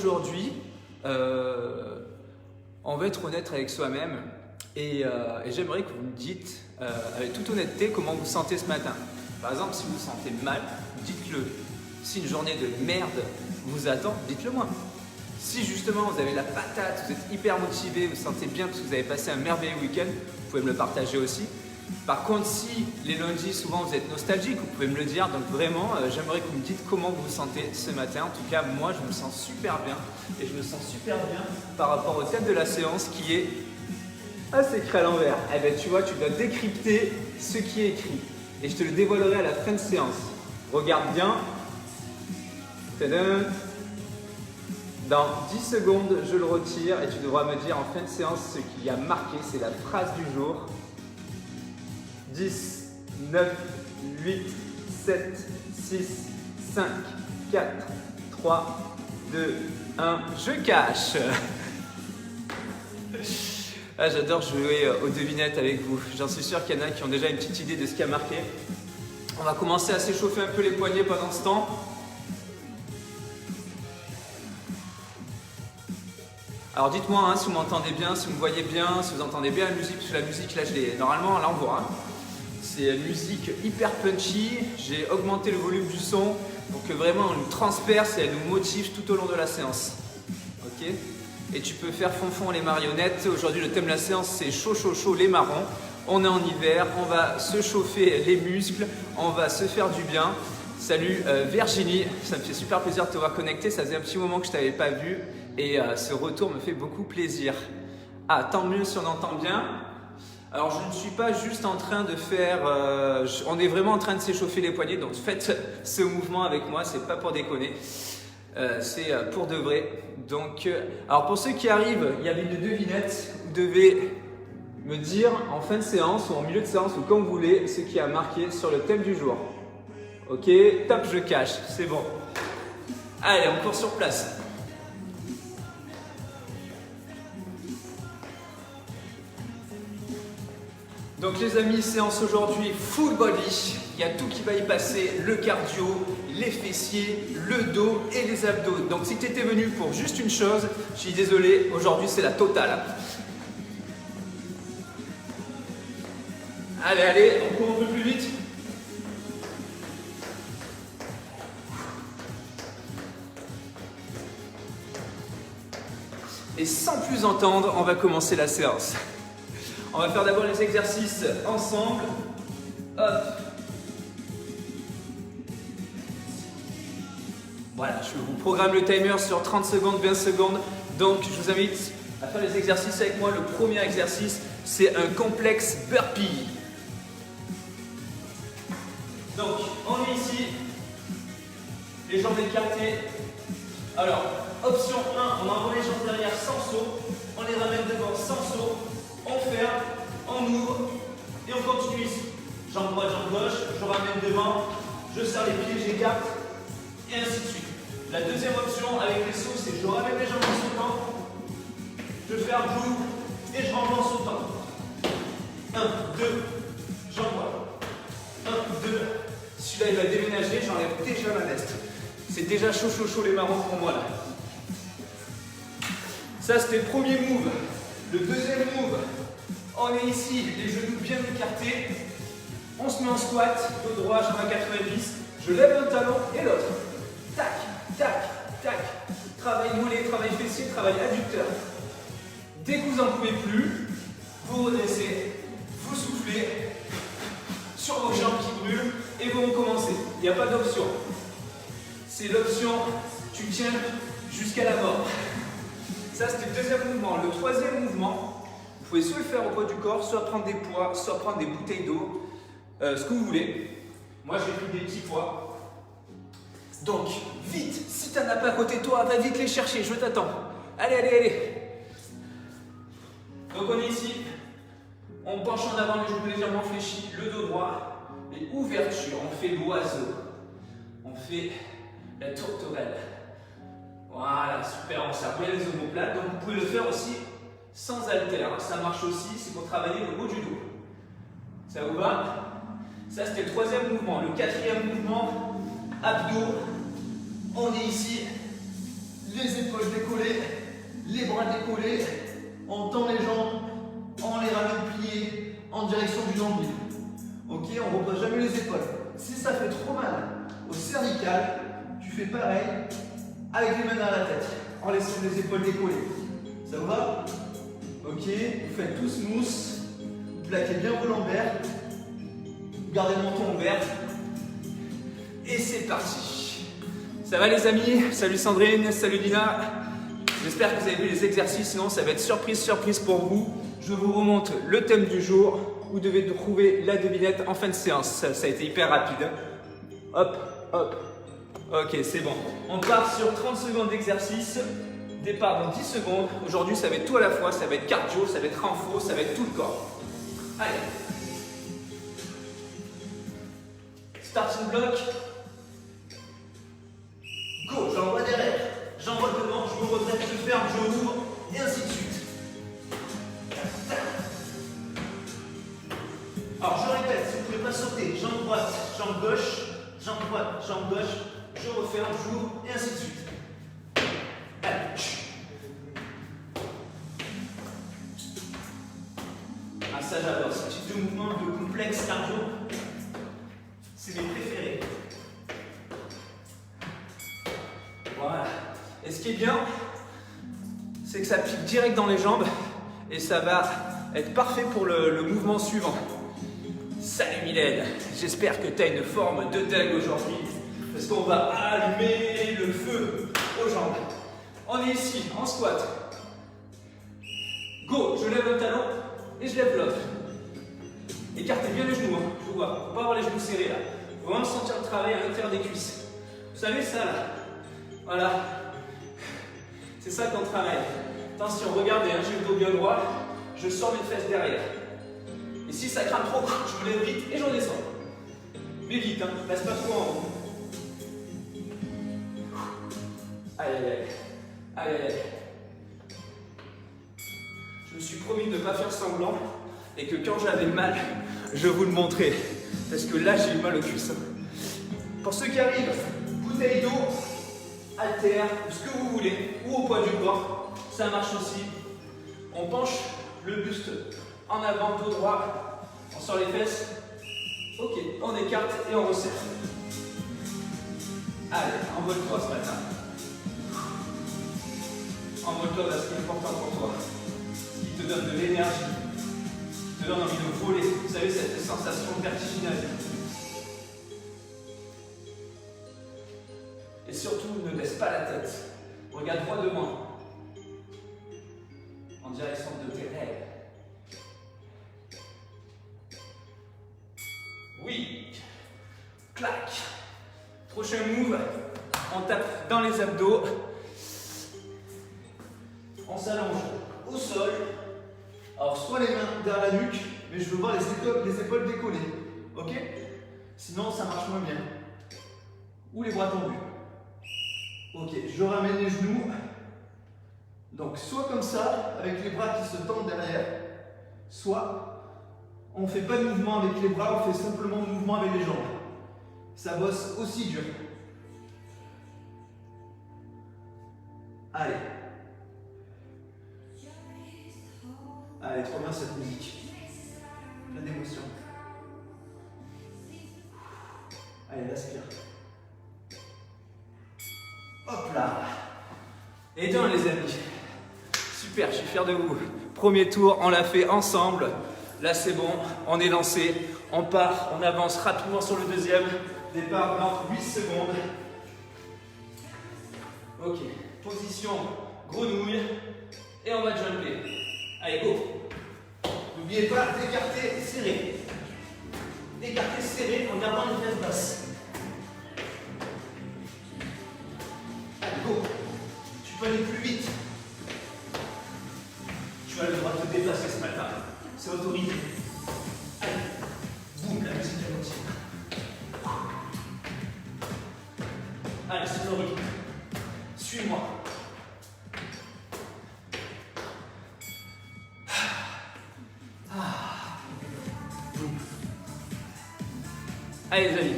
aujourd'hui, on va être honnête avec soi-même et j'aimerais que vous me dites avec toute honnêteté comment vous vous sentez ce matin. Par exemple, si vous vous sentez mal, dites-le. Si une journée de merde vous attend, dites-le moi. Si justement vous avez la patate, vous êtes hyper motivé, vous sentez bien parce que vous avez passé un merveilleux week-end, vous pouvez me le partager aussi. Par contre, si les lundis, souvent vous êtes nostalgique, vous pouvez me le dire. Donc vraiment, j'aimerais que vous me dites comment vous vous sentez ce matin. En tout cas, moi, je me sens super bien. Et je me sens super bien par rapport au thème de la séance qui est « Ah, c'est écrit à l'envers ». Eh bien, tu vois, tu dois décrypter ce qui est écrit. Et je te le dévoilerai à la fin de séance. Regarde bien. Tadam. Dans 10 secondes, je le retire et tu devras me dire en fin de séance ce qui a marqué. C'est la phrase du jour. 10, 9, 8, 7, 6, 5, 4, 3, 2, 1, je cache. Ah, j'adore jouer aux devinettes avec vous. J'en suis sûr qu'il y en a qui ont déjà une petite idée de ce qui a marqué. On va commencer à s'échauffer un peu les poignets pendant ce temps. Alors dites-moi si vous m'entendez bien, si vous me voyez bien, si vous entendez bien la musique, parce que la musique là je l'ai normalement là on voit. C'est une musique hyper punchy, j'ai augmenté le volume du son pour que vraiment on nous transperce et elle nous motive tout au long de la séance. Ok? Et tu peux faire fond les marionnettes. Aujourd'hui le thème de la séance c'est chaud les marrons. On est en hiver, on va se chauffer les muscles, on va se faire du bien. Salut Virginie, ça me fait super plaisir de te voir connecté, ça faisait un petit moment que je ne t'avais pas vu et ce retour me fait beaucoup plaisir. Ah, tant mieux si on entend bien. Alors je ne suis pas juste en train de faire, on est vraiment en train de s'échauffer les poignets, donc faites ce mouvement avec moi, c'est pas pour déconner, c'est pour de vrai. Donc, alors pour ceux qui arrivent, il y avait une devinette, vous devez me dire en fin de séance ou en milieu de séance ou quand vous voulez ce qui a marqué sur le thème du jour. Ok, tape je cache, c'est bon. Allez, on court sur place. Donc les amis, séance aujourd'hui full body. Il y a tout qui va y passer, le cardio, les fessiers, le dos et les abdos. Donc si tu étais venu pour juste une chose, je suis désolé, aujourd'hui c'est la totale. Allez, on court un peu plus vite. Et sans plus entendre, on va commencer la séance. On va faire d'abord les exercices ensemble. Hop. Voilà, je vous programme le timer sur 30 secondes, 20 secondes. Donc, je vous invite à faire les exercices avec moi. Le premier exercice, c'est un complexe burpee. Donc, on est ici. Les jambes écartées. Alors, option 1, on envoie les jambes derrière sans saut. On les ramène devant sans saut. On ferme, on ouvre et on continue ici. Jambe droite, jambe gauche, je ramène devant, je serre les pieds, j'écarte et ainsi de suite. La deuxième option avec les sauts, c'est je ramène les jambes en sautant, je ferme, j'ouvre et je rentre en sautant. 1, 2, j'envoie. 1, 2. Celui-là il va déménager, j'enlève déjà ma veste. C'est déjà chaud les marrons pour moi là. Ça c'était le premier move. Le deuxième move, on est ici, les genoux bien écartés. On se met en squat, dos droit, jambe à 90. Je lève un talon et l'autre. Tac, tac, tac. Travail mollet, travail fessier, travail adducteur. Dès que vous n'en pouvez plus, vous redressez, vous soufflez sur vos jambes qui brûlent et vous recommencez. Il n'y a pas d'option. C'est l'option, tu tiens jusqu'à la mort. Ça, c'était le deuxième mouvement. Le troisième mouvement, vous pouvez soit le faire au poids du corps, soit prendre des poids, soit prendre des bouteilles d'eau, ce que vous voulez. Moi, j'ai pris des petits poids. Donc, vite, si tu n'en as pas à côté de toi, va vite les chercher, je t'attends. Allez. Donc, on est ici. On penche en avant, les genoux légèrement fléchis, le dos droit. Et ouverture, on fait l'oiseau. On fait la tourterelle. Voilà, super, on serre bien les omoplates. Donc vous pouvez le faire aussi sans haltères. Ça marche aussi, c'est pour travailler le haut du dos. Ça vous va? Ça c'était le troisième mouvement. Le quatrième mouvement, abdos. On est ici, les épaules bras décollés, on tend les jambes, on les ramène pliés en direction du nombril. Ok, on ne repose jamais les épaules. Si ça fait trop mal au cervical, tu fais pareil avec les mains derrière la tête, en laissant les épaules décollées. Ça vous va? Ok, vous faites tout smooth, vous plaquez bien vos lombaires, gardez le menton ouvert. Et c'est parti. Ça va les amis? Salut Sandrine, salut Dina. J'espère que vous avez vu les exercices, sinon ça va être surprise pour vous. Je vous remonte le thème du jour. Vous devez trouver la devinette en fin de séance. Ça a été hyper rapide. Hop, hop. Ok, c'est bon. On part sur 30 secondes d'exercice. Départ dans 10 secondes. Aujourd'hui, ça va être tout à la fois. Ça va être cardio, ça va être renfo, ça va être tout le corps. Allez. Starting block. Go, j'envoie derrière. J'envoie devant, je me redresse, je ferme, je ouvre, et ainsi de suite. Alors je répète, si vous ne pouvez pas sauter, jambe droite, jambe gauche, jambe droite, jambe gauche, je referme, j'ouvre, et ainsi de suite. Allez. Ah ça j'adore, ce type de mouvement de complexe cardio, c'est mes préférés. Voilà. Et ce qui est bien, c'est que ça pique direct dans les jambes et ça va être parfait pour le mouvement suivant. Salut Mylène, j'espère que tu as une forme de dingue aujourd'hui parce qu'on va allumer le feu aux jambes. On est ici, en squat. Go, je lève le talon et je lève l'autre. Écartez bien les genoux, hein. Je vous vois, faut pas avoir les genoux serrés là. Faut vraiment sentir le travail à l'intérieur des cuisses. Vous savez ça là? Voilà. C'est ça qu'on travaille. Attention, regardez, hein, j'ai le dos bien droit, je sors mes fesses derrière. Et si ça crame trop, je me lève vite et je redescends. Mais vite, hein, reste pas trop en haut. Aïe aïe aïe. Aïe aïe aïe. Je me suis promis de ne pas faire semblant et que quand j'avais mal, je vous le montrais. Parce que là, j'ai eu mal au cuisse. Pour ceux qui arrivent, bouteille d'eau, haltère, ce que vous voulez, ou au poids du corps, ça marche aussi. On penche le buste en avant, dos droit, on sort les fesses. Ok, on écarte et on resserre. Allez, envole-toi ce matin. Envole-toi vers ce qui est important pour toi. Ce qui te donne de l'énergie, qui te donne envie de voler. Vous savez, cette sensation vertigineuse. Et surtout, ne baisse pas la tête. Regarde droit devant. En direction de tes rêves. Oui. Clac. Prochain move. On tape dans les abdos. On s'allonge au sol. Alors soit les mains derrière la nuque, mais je veux voir les épaules décollées. Ok? Sinon ça marche moins bien. Ou les bras tendus. Ok, je ramène les genoux. Donc soit comme ça, avec les bras qui se tendent derrière, soit on ne fait pas de mouvement avec les bras, on fait simplement mouvement avec les jambes. Ça bosse aussi dur. Allez. Allez, trop bien cette musique. Plein d'émotion. Allez, respire. Hop là. Et bien les amis, super, je suis fier de vous. Premier tour, on l'a fait ensemble. Là c'est bon, on est lancé. On part, on avance rapidement sur le deuxième. Départ dans 8 secondes. Ok, position grenouille. Et on va jumper. Allez, go. N'oubliez pas d'écarter serré. D'écarter serré en gardant les fesses basses. Allez, go. Tu peux aller plus vite. Tu as le droit de te déplacer ce matin. C'est autorisé. Allez. Boum, la musique est montée. Allez, c'est le rythme. Suis-moi. Allez les amis.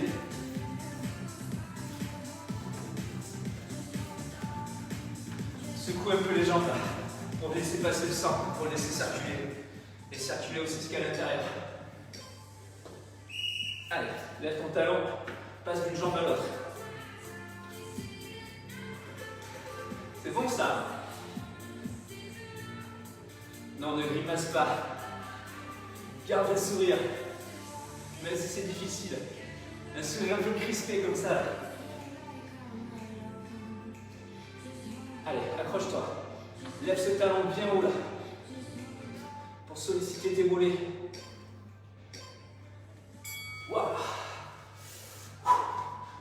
Secoue un peu les jambes là. pour laisser passer le sang, pour laisser circuler. Et circuler aussi ce qu'il y a à l'intérieur. Allez, lève ton talon, passe d'une jambe à l'autre. C'est bon ça? Non, ne grimace pas. Garde le sourire. Même si c'est difficile. Un sourire un peu crispé comme ça. Allez, accroche-toi. Lève ce talon bien haut là. Pour solliciter tes mollets. Waouh.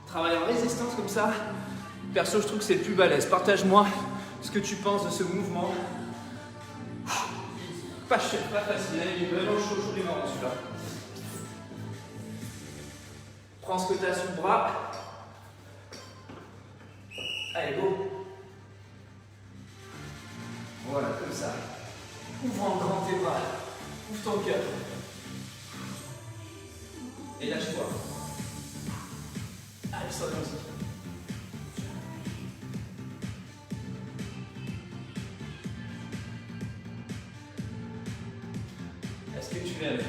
Travaille en résistance comme ça. Perso, je trouve que c'est le plus balèze. Partage-moi ce que tu penses de ce mouvement. Pas cher, pas facile. Il est vraiment chaud, chaud les marrons celui-là. Prends ce que tu as sous le bras. Allez, go. Voilà, comme ça. Ouvre en grand tes bras. Ouvre ton cœur. Et lâche-toi. Allez, sors de musique. Est-ce que tu l'aimes?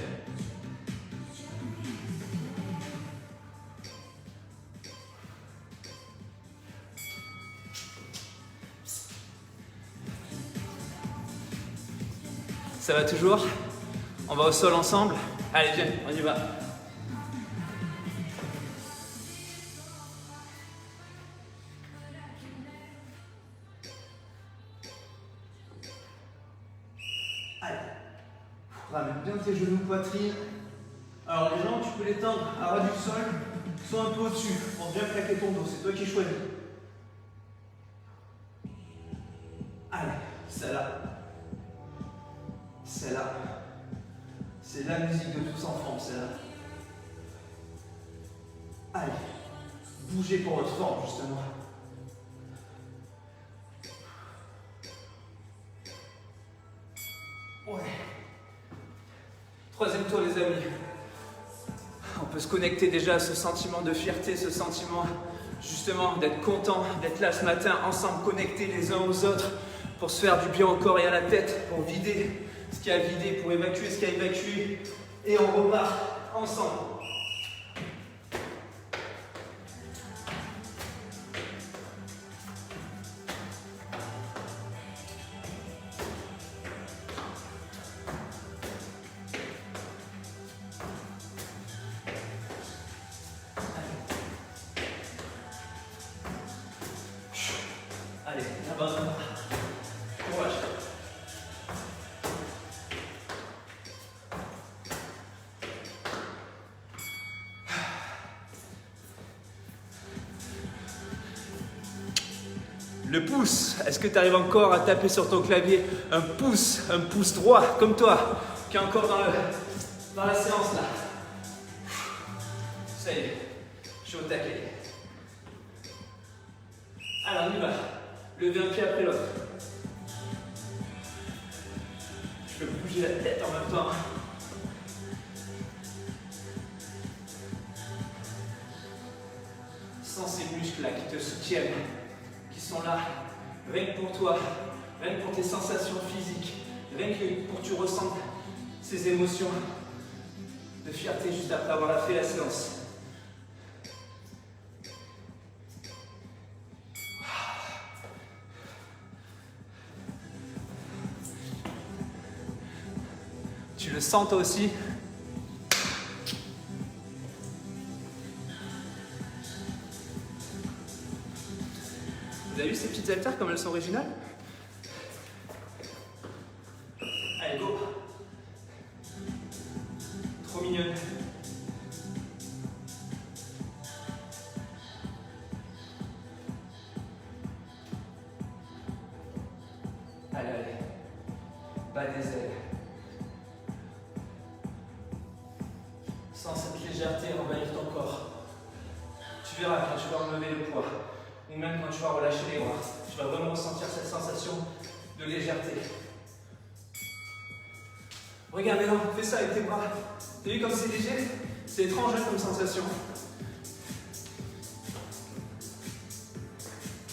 Ça va toujours? On va au sol ensemble? Allez, viens, on y va. Allez. Ramène bien tes genoux, poitrine. Alors les jambes, tu peux les tendre à ras du sol, soit un peu au-dessus, pour bien plaquer ton dos. C'est toi qui choisis. Allez, celle-là. Celle-là, c'est la musique de tous enfants, celle-là. Allez, bougez pour votre forme, justement. Ouais. Troisième tour, les amis. On peut se connecter déjà à ce sentiment de fierté, ce sentiment, justement, d'être content, d'être là ce matin, ensemble, connectés les uns aux autres, pour se faire du bien au corps et à la tête, pour vider ce qu'il y a à vider, pour évacuer ce qu'il y a à évacuer, et on repart ensemble. Allez, n'abandonne pas. Courage. Le pouce, est-ce que tu arrives encore à taper sur ton clavier un pouce droit, comme toi, qui est encore dans la séance là. Ça y est, je suis au taquet. Alors on y va, levez un pied après l'autre. Je peux bouger la tête en même temps. Sens ces muscles là qui te soutiennent, qui sont là, rien que pour toi, rien que pour tes sensations physiques, rien que pour que tu ressentes ces émotions de fierté juste après avoir fait la séance. Tu le sens toi aussi? Vous avez vu ces petites haltères comme elles sont originales? Allez, go! Trop mignonne. Allez, allez. Bas des ailes. Sens cette légèreté envahir ton corps. Tu verras quand tu vas enlever le poids, ou même quand tu vas relâcher les bras, tu vas vraiment ressentir cette sensation de légèreté. Regarde maintenant, fais ça avec tes bras. T'as vu comme c'est léger? C'est étrange hein, comme sensation.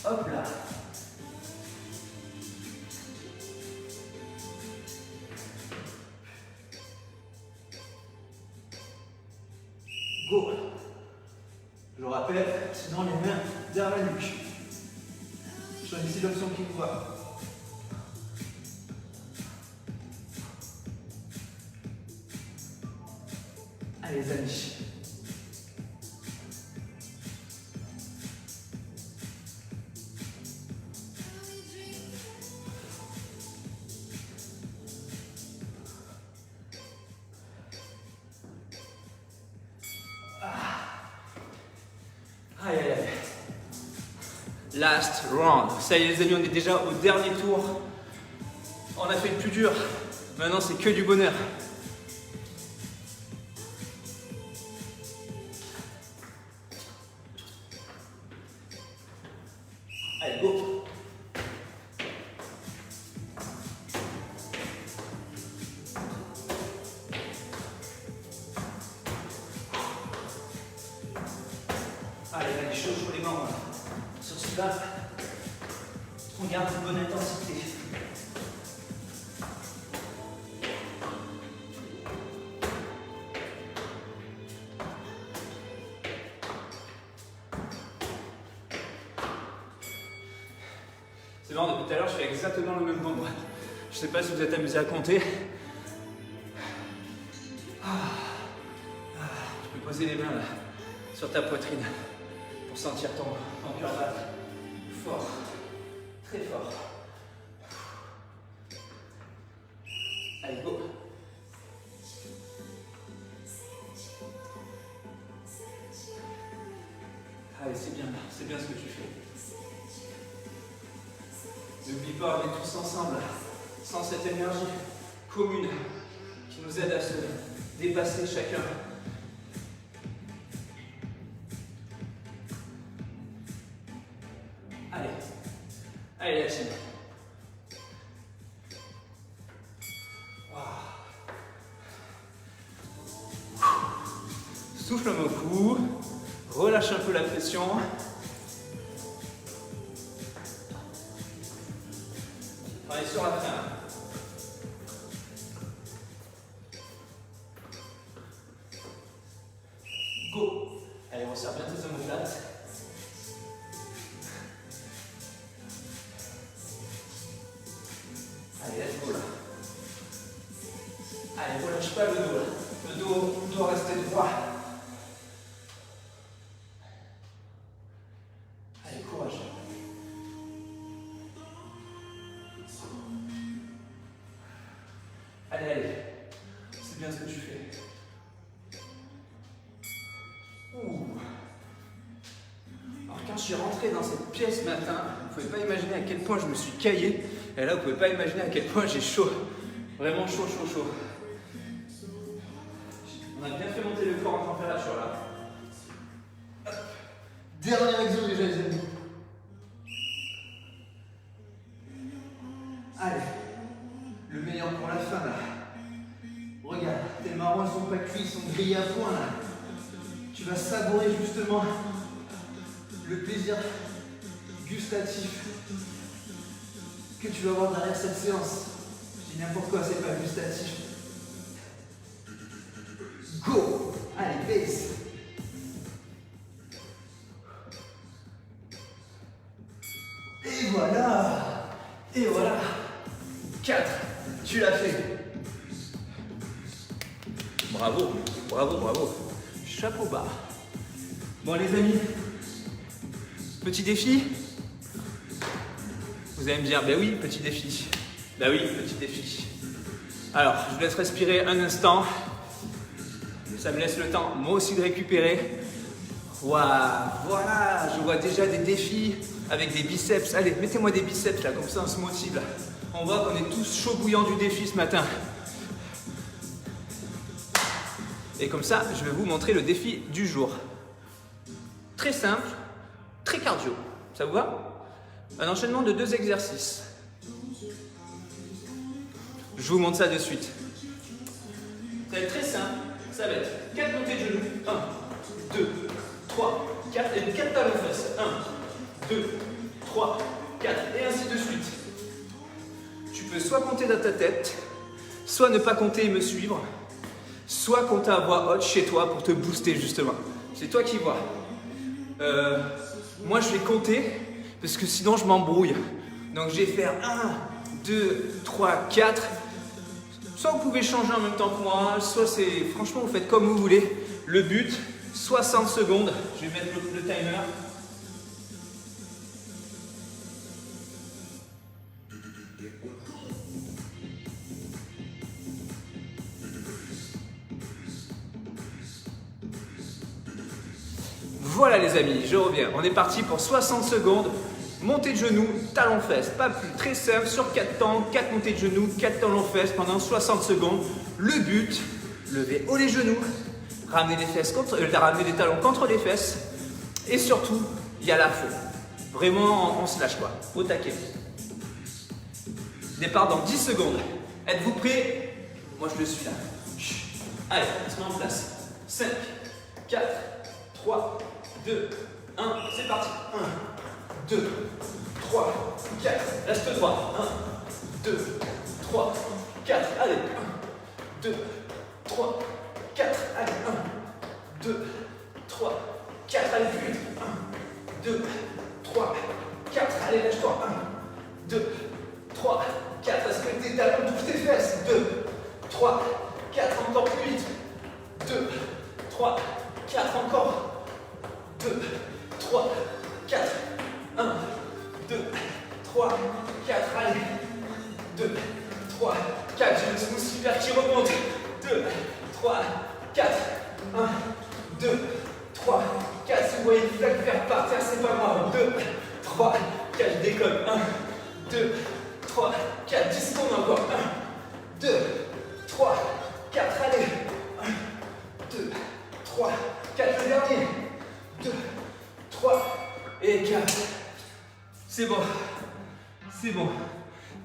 Hop là. Go. Je rappelle, sinon les mains derrière la nuque. Choisissez l'option qui vous va. Allez les amis. Aïe, aïe, aïe. Last round. Ça y est les amis, on est déjà au dernier tour. On a fait le plus dur. Maintenant c'est que du bonheur. Allez, go. Allez, allez, chaud, chaud les mains. Sur celui-là, on garde une bonne intensité. C'est marrant, depuis tout à l'heure, je fais exactement le même nombre. Je sais pas si vous êtes amusé à compter. Tu peux poser les mains là, sur ta poitrine pour sentir ton cœur battre fort, très fort. Allez, go. Allez, c'est bien ce que tu fais. N'oublie pas, on est tous ensemble, sans cette énergie commune qui nous aide à se dépasser chacun. Allez, allez la team. Wow. Souffle beaucoup, relâche un peu la pression. On est sur la fin. Go. Allez, on serre bien tes omoplates. Allez, let's go là. Allez, relâche pas le dos là. Le dos doit rester droit. Allez, courage. Allez, allez. C'est bien ce que tu fais. Ouh. Alors quand je suis rentré dans cette pièce ce matin, vous ne pouvez pas imaginer à quel point je me suis caillé. Et là, vous ne pouvez pas imaginer à quel point j'ai chaud. Vraiment chaud, chaud, chaud. On a bien fait monter le corps en température là. Hop. Dernier exo déjà les amis. Allez. Le meilleur pour la fin là. Regarde, tes marrons sont pas cuits, ils sont grillés à point là. Tu vas savourer justement le plaisir gustatif que tu vas avoir derrière cette séance. Je dis n'importe quoi, c'est pas gustatif. Go! Allez, baisse. Et voilà! Et voilà! 4, tu l'as fait. Bravo, bravo, bravo. Chapeau bas. Bon les amis, petit défi. Vous allez me dire, ben oui, petit défi. Ben oui, petit défi. Alors, je vous laisse respirer un instant. Ça me laisse le temps, moi aussi, de récupérer. Waouh, voilà, je vois déjà des défis avec des biceps. Allez, mettez-moi des biceps là, comme ça on se motive là. On voit qu'on est tous chaud bouillants du défi ce matin. Et comme ça, je vais vous montrer le défi du jour. Très simple, très cardio. Ça vous va? Un enchaînement de 2 exercices. Je vous montre ça de suite. Ça va être très simple. Ça va être 4 montées de genoux. 1, 2, 3, 4 et 4 talons fesses. 1, 2, 3, 4 et ainsi de suite. Tu peux soit compter dans ta tête, soit ne pas compter et me suivre. soit compter à voix haute chez toi pour te booster justement. C'est toi qui vois. Moi je vais compter parce que sinon je m'embrouille. Donc je vais faire 1, 2, 3, 4. Soit vous pouvez changer en même temps que moi, soit c'est... Franchement vous faites comme vous voulez. Le but, 60 secondes. Je vais mettre le timer. Voilà les amis, je reviens. On est parti pour 60 secondes. Montée de genoux, talons-fesses, pas plus. Très simple, sur 4 temps, 4 montées de genoux, 4 talons-fesses pendant 60 secondes. Le but, lever haut les genoux, ramener les talons contre les fesses. Et surtout, il y a la faux. Vraiment, on se lâche quoi, au taquet. Départ dans 10 secondes. Êtes-vous prêts? Moi je le suis là. Allez, on se met en place. 5, 4, 3, 2, 1, c'est parti. 1, 2, 3, 4, reste droit. 1, 2, 3, 4, allez. 1, 2, 3, 4, allez. 1, 2, 3, 4, allez plus vite. 1, 2, 3, 4, allez, lâche-toi. 1, 2, 3, 4, respecte tes talons, touche tes fesses. 2, 3, 4, encore plus vite. 2, 3, 4, encore. 2, 3, 4, 1, 2, 3, 4, allez, 2, 3, 4, j'ai le smooth super qui remonte, 2, 3, 4, 1, 2, 3, 4, si vous voyez le flag faire par terre, c'est pas grave, 2, 3, 4, je décolle, 1, 2, 3, 4, 10 secondes encore, 1, 2, 3, 4, allez, 1, 2, 3, 4, le dernier, 2, 3 et 4. C'est bon. C'est bon.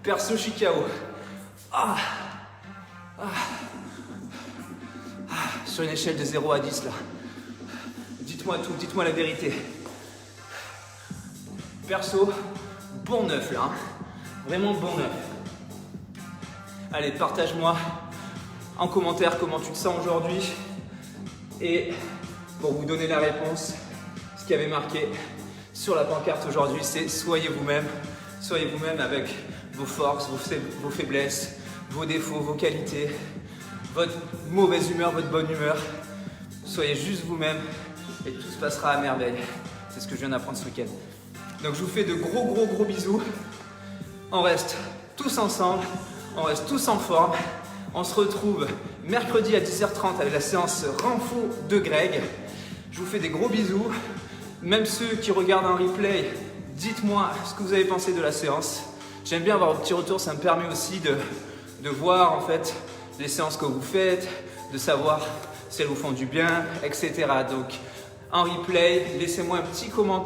Perso, je suis KO. Sur une échelle de 0 à 10 là. Dites-moi tout, dites-moi la vérité. Perso, bon 9 là. Hein. Vraiment bon 9. Allez, partage-moi en commentaire comment tu te sens aujourd'hui. Et pour vous donner la réponse, ce qui avait marqué sur la pancarte aujourd'hui, c'est soyez vous-même. Soyez vous-même avec vos forces, vos faiblesses, vos défauts, vos qualités, votre mauvaise humeur, votre bonne humeur. Soyez juste vous-même et tout se passera à merveille. C'est ce que je viens d'apprendre ce week-end. Donc je vous fais de gros bisous. On reste tous ensemble, on reste tous en forme. On se retrouve mercredi à 10h30 avec la séance renfo de Greg. Je vous fais des gros bisous. Même ceux qui regardent en replay, dites-moi ce que vous avez pensé de la séance. J'aime bien avoir vos petits retours, ça me permet aussi de voir en fait les séances que vous faites, de savoir si elles vous font du bien, etc. Donc en replay, laissez-moi un petit commentaire.